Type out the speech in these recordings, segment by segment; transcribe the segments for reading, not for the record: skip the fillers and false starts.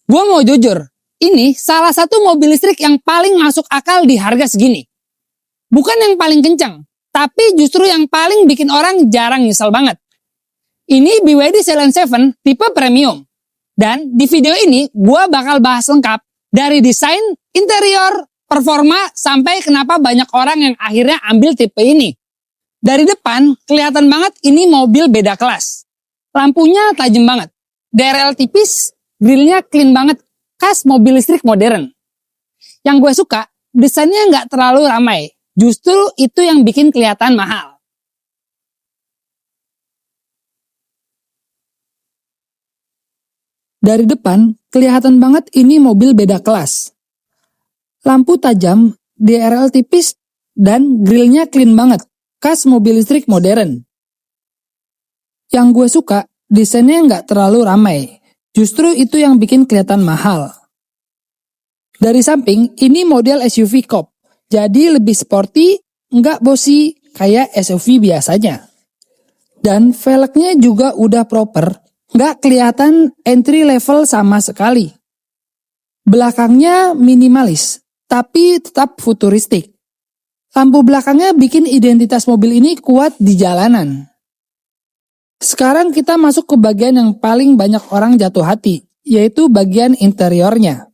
Gua mau jujur, ini salah satu mobil listrik yang paling masuk akal di harga segini. Bukan yang paling kencang, tapi justru yang paling bikin orang jarang nyesel banget. Ini BYD Ceylon 7 tipe premium. Dan di video ini gua bakal bahas lengkap dari desain, interior, performa, sampai kenapa banyak orang yang akhirnya ambil tipe ini. Dari depan kelihatan banget ini mobil beda kelas. Lampunya tajam banget. DRL tipis, grillnya clean banget, khas mobil listrik modern. Yang gue suka, desainnya nggak terlalu ramai. Justru itu yang bikin kelihatan mahal. Dari depan, kelihatan banget ini mobil beda kelas. Lampu tajam, DRL tipis, dan grillnya clean banget, khas mobil listrik modern. Yang gue suka, desainnya nggak terlalu ramai. Justru itu yang bikin kelihatan mahal. Dari samping, ini model SUV coupe. Jadi lebih sporty, nggak bossy kayak SUV biasanya. Dan velgnya juga udah proper, nggak kelihatan entry level sama sekali. Belakangnya minimalis, tapi tetap futuristik. Lampu belakangnya bikin identitas mobil ini kuat di jalanan. Sekarang kita masuk ke bagian yang paling banyak orang jatuh hati, yaitu bagian interiornya.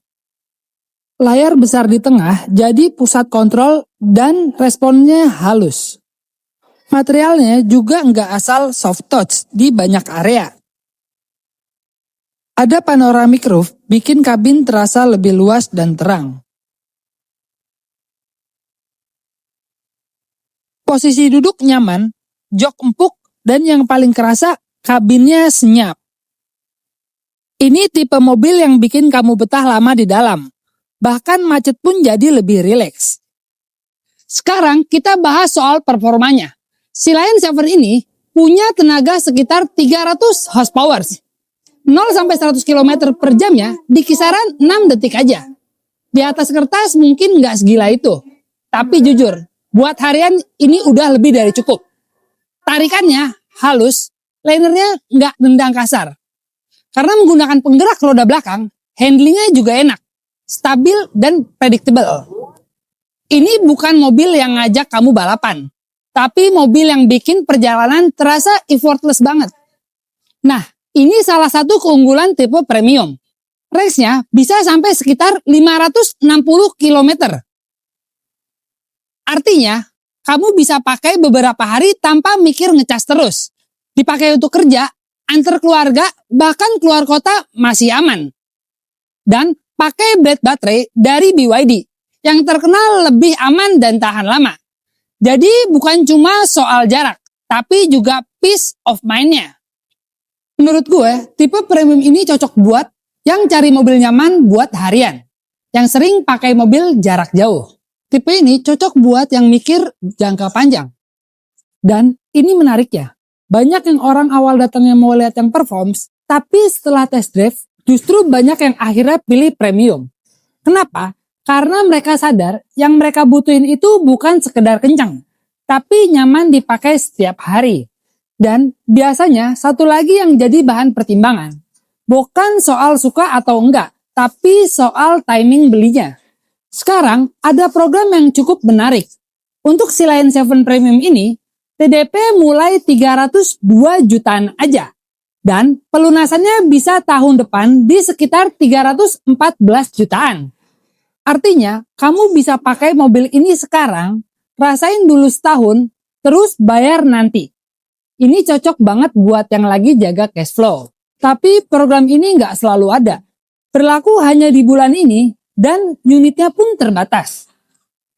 Layar besar di tengah jadi pusat kontrol dan responnya halus. Materialnya juga nggak asal soft touch di banyak area. Ada panoramic roof bikin kabin terasa lebih luas dan terang. Posisi duduk nyaman, jok empuk, dan yang paling kerasa kabinnya senyap. Ini tipe mobil yang bikin kamu betah lama di dalam. Bahkan macet pun jadi lebih rileks. Sekarang kita bahas soal performanya. Ceylon 7 ini punya tenaga sekitar 300 horsepower. 0-100 km per jamnya di kisaran 6 detik aja. Di atas kertas mungkin nggak segila itu. Tapi jujur, buat harian ini udah lebih dari cukup. Tarikannya halus, linernya nggak nendang kasar. Karena menggunakan penggerak roda belakang, handlingnya juga enak. Stabil dan predictable. Ini bukan mobil yang ngajak kamu balapan, tapi mobil yang bikin perjalanan terasa effortless banget. Nah, ini salah satu keunggulan tipe premium. Range-nya bisa sampai sekitar 560 km. Artinya, kamu bisa pakai beberapa hari tanpa mikir ngecas terus. Dipakai untuk kerja, antar keluarga, bahkan keluar kota masih aman. Dan pakai blade baterai dari BYD yang terkenal lebih aman dan tahan lama. Jadi bukan cuma soal jarak, tapi juga peace of mind-nya. Menurut gue, tipe premium ini cocok buat yang cari mobil nyaman buat harian, yang sering pakai mobil jarak jauh. Tipe ini cocok buat yang mikir jangka panjang. Dan ini menariknya, banyak yang orang awal datangnya mau lihat yang performs, tapi setelah test drive, justru banyak yang akhirnya pilih premium. Kenapa? Karena mereka sadar yang mereka butuhin itu bukan sekedar kencang, tapi nyaman dipakai setiap hari. Dan biasanya satu lagi yang jadi bahan pertimbangan. Bukan soal suka atau enggak, tapi soal timing belinya. Sekarang ada program yang cukup menarik. Untuk Ceylon 7 Premium ini, TDP mulai 302 jutaan aja. Dan pelunasannya bisa tahun depan di sekitar 314 jutaan. Artinya, kamu bisa pakai mobil ini sekarang, rasain dulu setahun, terus bayar nanti. Ini cocok banget buat yang lagi jaga cash flow. Tapi program ini nggak selalu ada. Berlaku hanya di bulan ini, dan unitnya pun terbatas.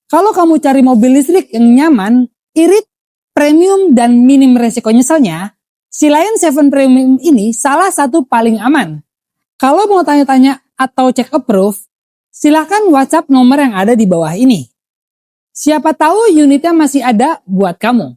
Kalau kamu cari mobil listrik yang nyaman, irit, premium, dan minim resiko nyeselnya, Ceylon 7 Premium ini salah satu paling aman. Kalau mau tanya-tanya atau cek approve, silakan WhatsApp nomor yang ada di bawah ini. Siapa tahu unitnya masih ada buat kamu.